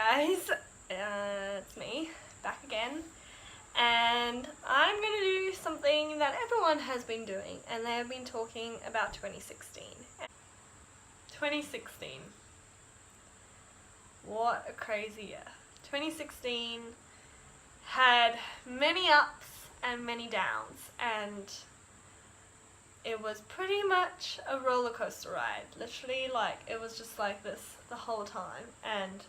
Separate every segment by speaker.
Speaker 1: guys, it's me, back again, and I'm going to do something that everyone has been doing, and they have been talking about 2016. 2016. What a crazy year. 2016 had many ups and many downs, and it was pretty much a roller coaster ride. Literally, like, it was just like this the whole time, and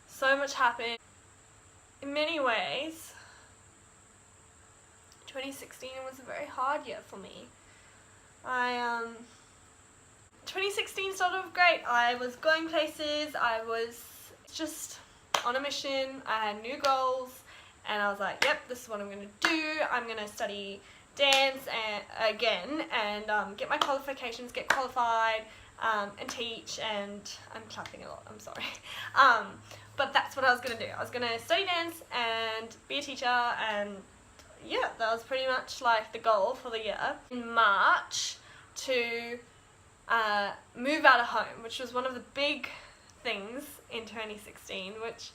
Speaker 1: so much happened. In many ways, 2016 was a very hard year for me. 2016 started off great. I was going places, I was just on a mission, I had new goals, and I was like, yep, this is what I'm going to do. I'm going to study dance again and get my qualifications, get qualified, and teach, and I'm clapping a lot, I'm sorry. But that's what I was going to do. I was going to study dance and be a teacher, and yeah, that was pretty much like the goal for the year. In March, to move out of home, which was one of the big things in 2016, which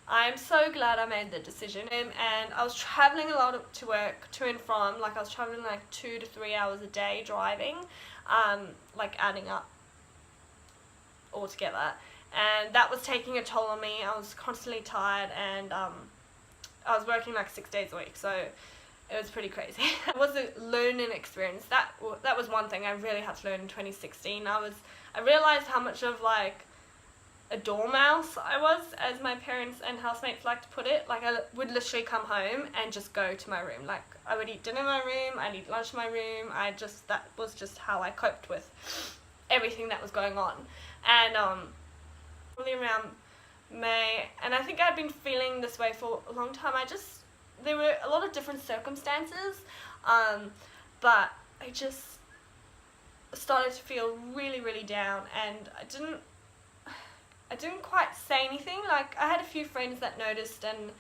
Speaker 1: I'm so glad I made the decision. And I was traveling a lot to work, to and from. Like, I was traveling like 2 to 3 hours a day driving, like adding up all together, and that was taking a toll on me. I was constantly tired, and I was working like 6 days a week, so it was pretty crazy. It was a learning experience. That was one thing I really had to learn in 2016. I realized how much of like a dormouse I was, as my parents and housemates like to put it. Like, I would literally come home and just go to my room. Like, I would eat dinner in my room, I'd eat lunch in my room. That was just how I coped with everything that was going on. And probably around May, and I think I'd been feeling this way for a long time. There were a lot of different circumstances, but I just started to feel really, really down, and I didn't quite say anything. Like, I had a few friends that noticed, and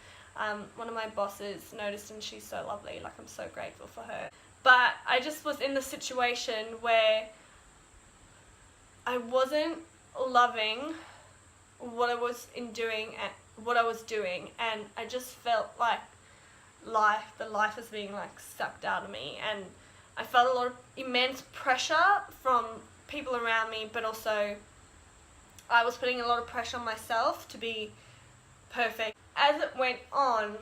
Speaker 1: one of my bosses noticed, and she's so lovely. Like, I'm so grateful for her. But I just was in the situation where I wasn't loving what I was doing, and I just felt like the life was being like sucked out of me, and I felt a lot of immense pressure from people around me, but also I was putting a lot of pressure on myself to be perfect. As it went on,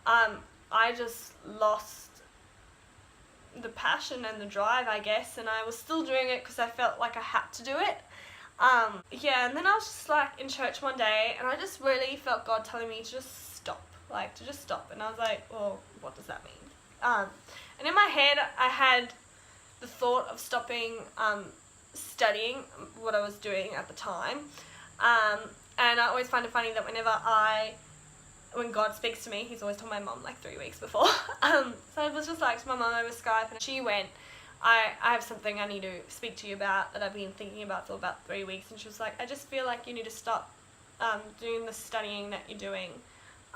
Speaker 1: I just lost the passion and the drive, I guess, and I was still doing it because I felt like I had to do it. Yeah, and then I was just like in church one day, and I just really felt God telling me to just stop, and I was like, well, what does that mean? And in my head, I had the thought of stopping studying what I was doing at the time, and I always find it funny that when God speaks to me, he's always told my mom like 3 weeks before. So I was just like to my mom over Skype, and she went, I have something I need to speak to you about that I've been thinking about for about 3 weeks. And she was like, I just feel like you need to stop doing the studying that you're doing,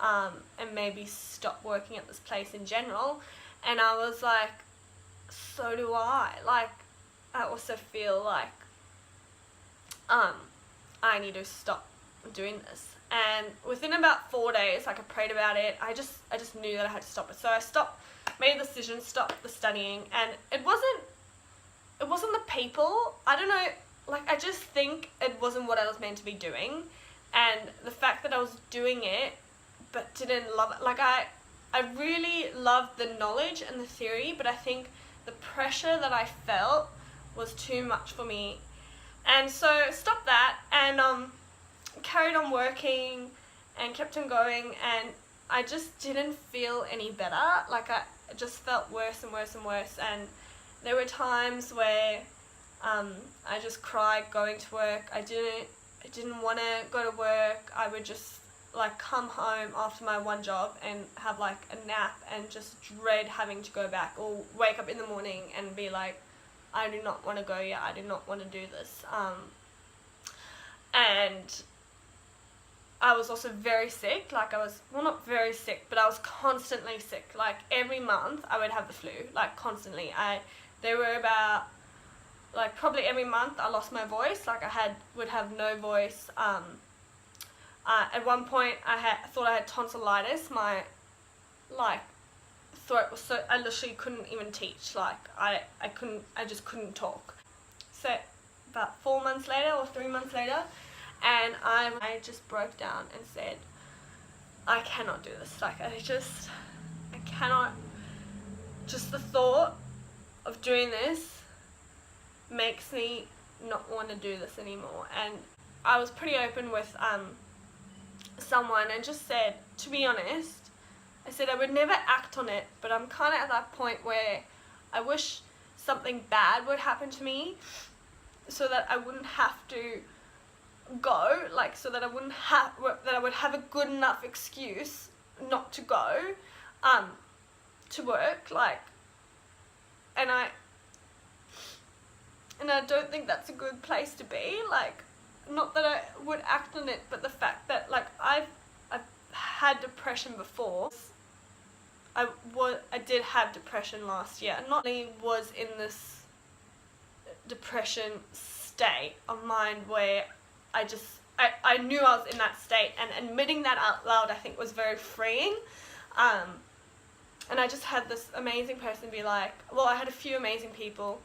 Speaker 1: and maybe stop working at this place in general. And I was like, so do I. Like, I also feel like I need to stop doing this. And within about 4 days, like, I prayed about it. I just knew that I had to stop it. So I made the decision, stopped the studying, and it wasn't the people. I don't know, like, I just think it wasn't what I was meant to be doing, and the fact that I was doing it but didn't love it. Like, I really loved the knowledge and the theory, but I think the pressure that I felt was too much for me. And so stopped that, and carried on working and kept on going, and I just didn't feel any better. Like, I just felt worse and worse and worse, and there were times where I just cried going to work. I didn't want to go to work. I would just like come home after my one job and have like a nap and just dread having to go back, or wake up in the morning and be like, I do not want to go yet, I do not want to do this. And I was also very sick. Like, I was, well, not very sick, but I was constantly sick. Like, every month I would have the flu, like, constantly. There were about, like, probably every month I lost my voice. Like, would have no voice. At one point I thought I had tonsillitis. My throat was so, I literally couldn't even teach. Like I just couldn't talk. So about 4 months later or 3 months later, and I just broke down and said, I cannot do this. Like I cannot, just the thought of doing this makes me not want to do this anymore. And I was pretty open with someone and just said, to be honest, I said I would never act on it, but I'm kind of at that point where I wish something bad would happen to me so that I wouldn't have to go, like so that I would have a good enough excuse not to go to work, like, and I don't think that's a good place to be. Like, not that I would act on it, but the fact that, like, I've had depression before. I did have depression last year, and not only was in this depression state of mind where I knew I was in that state, and admitting that out loud I think was very freeing. And I just had this amazing person be like, well, I had a few amazing people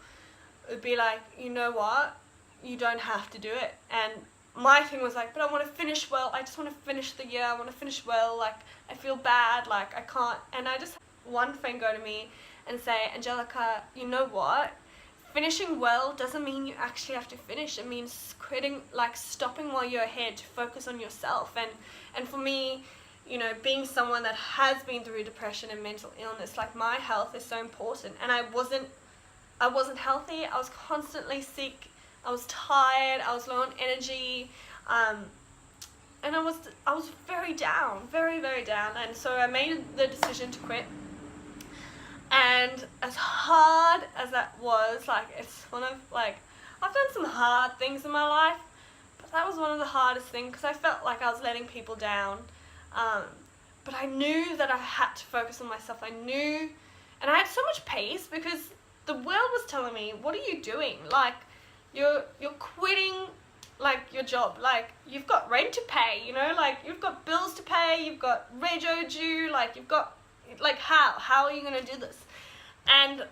Speaker 1: would be like, you know what, you don't have to do it. And my thing was like, but I want to finish well, I just want to finish the year, I want to finish well, like, I feel bad, like, I can't. And I just had one friend go to me and say, Angelica, you know what, finishing well doesn't mean you actually have to finish. It means quitting, like stopping while you're ahead to focus on yourself. And for me, you know, being someone that has been through depression and mental illness, like, my health is so important. And I wasn't healthy. I was constantly sick. I was tired. I was low on energy. And I was very down, very, very down. And so I made the decision to quit. And as hard as that was, like, it's one of, like, I've done some hard things in my life, but that was one of the hardest things because I felt like I was letting people down. But I knew that I had to focus on myself. I knew, and I had so much peace because the world was telling me, what are you doing? Like, you're quitting, like, your job. Like, you've got rent to pay, you know, like, you've got bills to pay, you've got rego due, like, you've got, like, how are you going to do this? And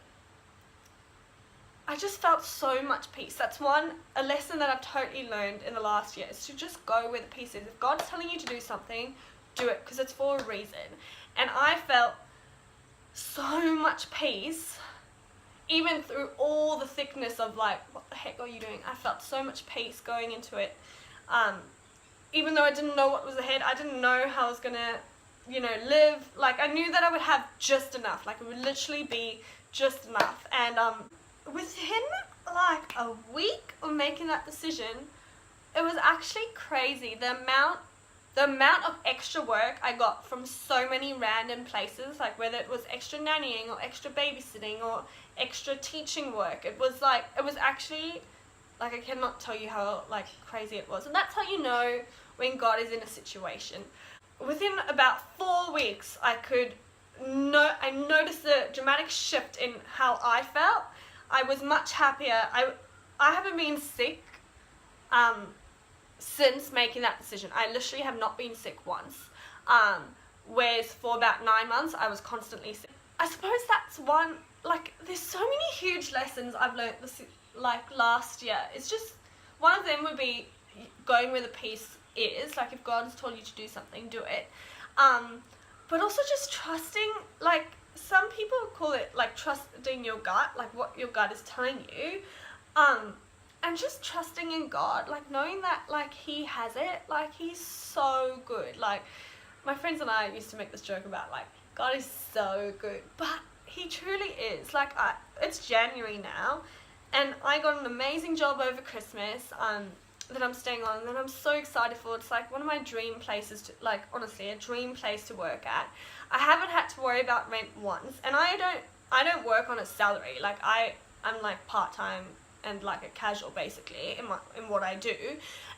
Speaker 1: I just felt so much peace. That's a lesson that I've totally learned in the last year, is to just go where the peace is. If God's telling you to do something, do it, because it's for a reason. And I felt so much peace, even through all the thickness of, like, what the heck are you doing? I felt so much peace going into it. Even though I didn't know what was ahead, I didn't know how I was going to, you know, live. Like, I knew that I would have just enough. Like, it would literally be just enough. And within, like, a week of making that decision, it was actually crazy. The amount of extra work I got from so many random places, like whether it was extra nannying or extra babysitting or extra teaching work. It was actually, like, I cannot tell you how, like, crazy it was. And that's how you know when God is in a situation. Within about 4 weeks, I noticed a dramatic shift in how I felt. I was much happier. I haven't been sick since making that decision. I literally have not been sick once. Whereas for about 9 months, I was constantly sick. I suppose that's one, like, there's so many huge lessons I've learned this, like, last year. It's just, one of them would be going where the peace is. Like, if God has told you to do something, do it. But also just trusting, like, some people call it, like, trusting your gut, like, what your gut is telling you. And just trusting in God, like, knowing that, like, He has it, like, He's so good. Like, my friends and I used to make this joke about, like, God is so good, but He truly is. Like, it's January now, and I got an amazing job over Christmas, that I'm staying on, that I'm so excited for. It's, like, one of my dream places to, like, honestly, a dream place to work at. I haven't had to worry about rent once, and I don't work on a salary. Like, I'm, like, part-time and, like, a casual, basically, in what I do.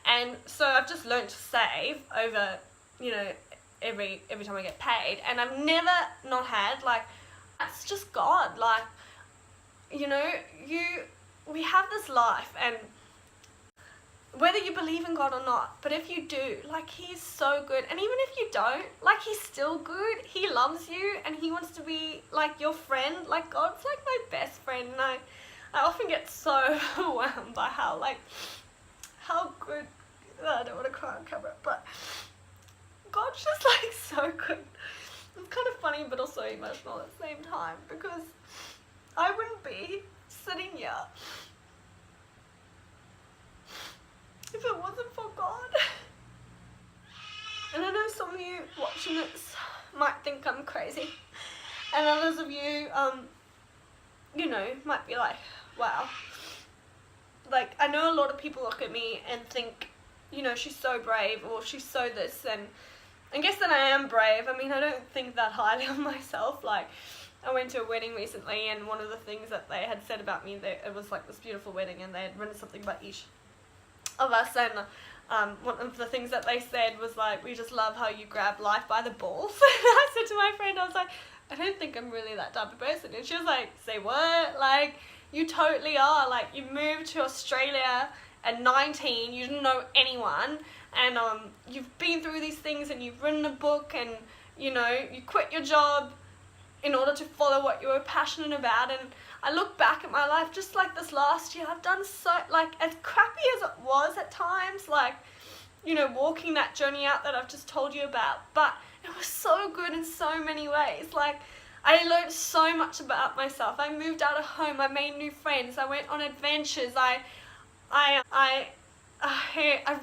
Speaker 1: And so I've just learned to save over, you know, every time I get paid, and I've never not had, like, that's just God. Like, you know, we have this life, and whether you believe in God or not, but if you do, like, he's so good. And even if you don't, like, he's still good. He loves you and he wants to be like your friend. Like, God's like my best friend, and I often get so overwhelmed by how good, I don't want to cry on camera, but God's just like so good. It's kind of funny but also emotional at the same time, because I wouldn't be sitting here if it wasn't for God. And I know some of you watching this might think I'm crazy, and others of you, you know, might be like, wow. Like, I know a lot of people look at me and think, you know, she's so brave, or she's so this, and I guess that I am brave. I mean, I don't think that highly of myself. Like, I went to a wedding recently, and one of the things that they had said about me, it was like this beautiful wedding, and they had written something about each of us, and one of the things that they said was like, we just love how you grab life by the balls. And I said to my friend, I was like, I don't think I'm really that type of person. And she was like, say what? Like, you totally are. Like, you moved to Australia at 19, you didn't know anyone, and you've been through these things, and you've written a book, and you know, you quit your job in order to follow what you were passionate about. And I look back at my life, just like this last year, I've done so, like, as crappy as it was at times, like, you know, walking that journey out that I've just told you about, but it was so good in so many ways. Like, I learned so much about myself. I moved out of home, I made new friends, I went on adventures, I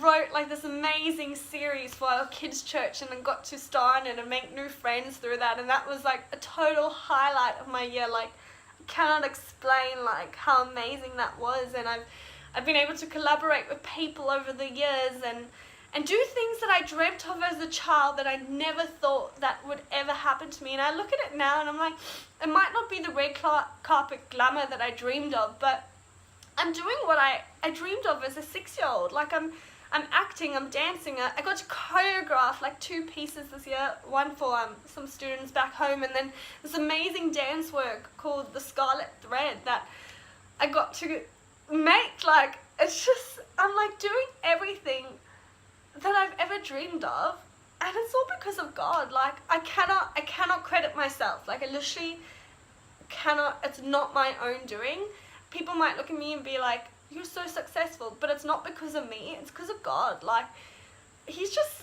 Speaker 1: wrote like this amazing series for our kids' church, and I got to star in it and make new friends through that, and that was like a total highlight of my year. Like, I cannot explain like how amazing that was, and I've been able to collaborate with people over the years and do things that I dreamt of as a child that I never thought that would ever happen to me. And I look at it now and I'm like, it might not be the red carpet glamour that I dreamed of, but I'm doing what I dreamed of as a 6-year-old. Like, I'm acting, I'm dancing. I got to choreograph like 2 pieces this year, one for some students back home, and then this amazing dance work called The Scarlet Thread that I got to make. Like, it's just, I'm like doing everything that I've ever dreamed of, and it's all because of God. Like, I cannot credit myself. Like, I literally cannot. It's not my own doing. People might look at me and be like, you're so successful, but it's not because of me, it's because of God. Like, he's just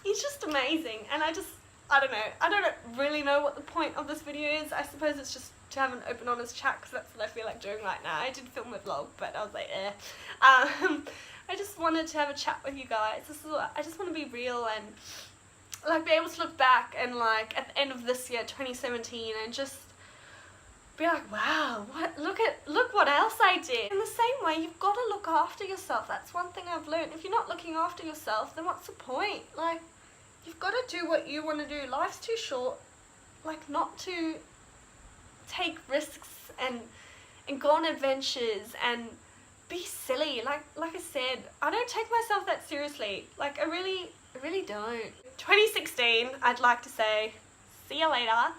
Speaker 1: he's just amazing. And I don't know, I don't really know what the point of this video is. I suppose it's just to have an open, honest chat, because that's what I feel like doing right now. I did film a vlog, but I was like, I just wanted to have a chat with you guys. I just want to be real and like be able to look back and like at the end of this year, 2017, and just be like, wow, look what else I did. In the same way, you've got to look after yourself. That's one thing I've learned. If you're not looking after yourself, then what's the point? Like, you've got to do what you want to do. Life's too short, like, not to take risks and go on adventures and be silly. Like I said, I don't take myself that seriously. Like, I really don't. 2016, I'd like to say, see you later.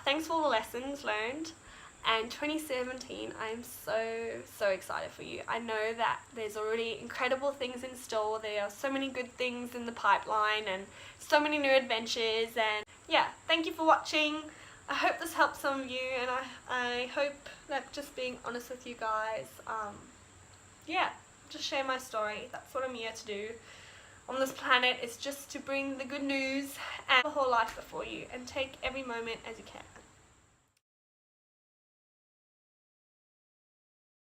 Speaker 1: Thanks for all the lessons learned. And 2017, I'm so excited for you. I know that there's already incredible things in store. There are so many good things in the pipeline and so many new adventures. And yeah, thank you for watching. I hope this helps some of you, and I hope that just being honest with you guys, yeah, just share my story. That's what I'm here to do on this planet, is just to bring the good news and the whole life before you, and take every moment as you can.